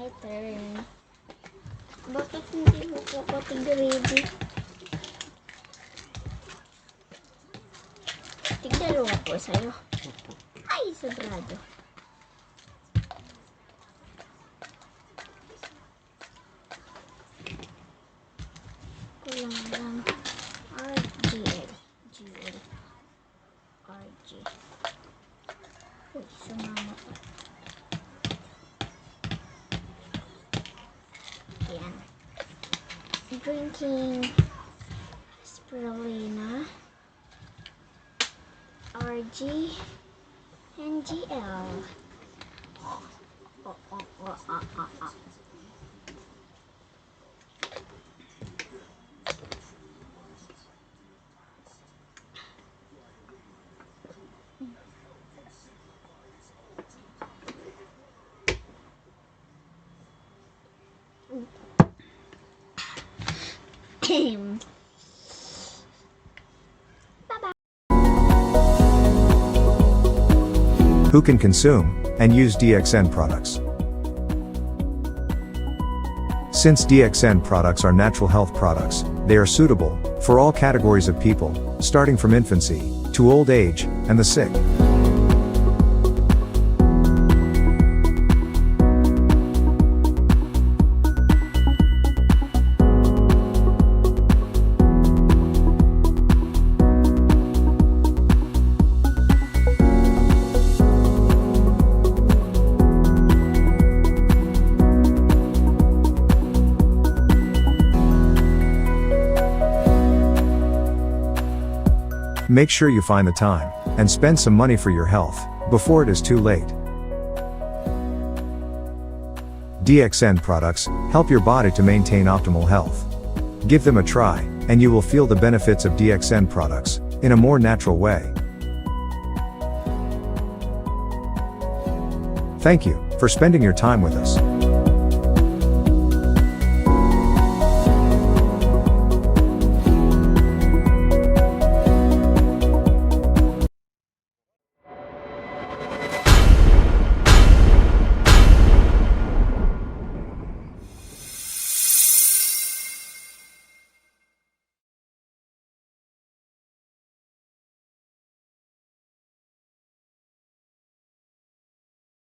my turn. Bakit hindi mo po katig-ready? Tigdalawa po sa'yo. Ay, sobrado. Kulang lang. RG&GL. RG. Uy, sumama pa. Ayan. Drinking SPIRULINA. RG&GL. Who can consume and use DXN products? Since DXN products are natural health products, they are suitable for all categories of people, starting from infancy to old age and the sick. Make sure you find the time and spend some money for your health before it is too late. DXN products help your body to maintain optimal health. Give them a try, and you will feel the benefits of DXN products in a more natural way. Thank you for spending your time with us.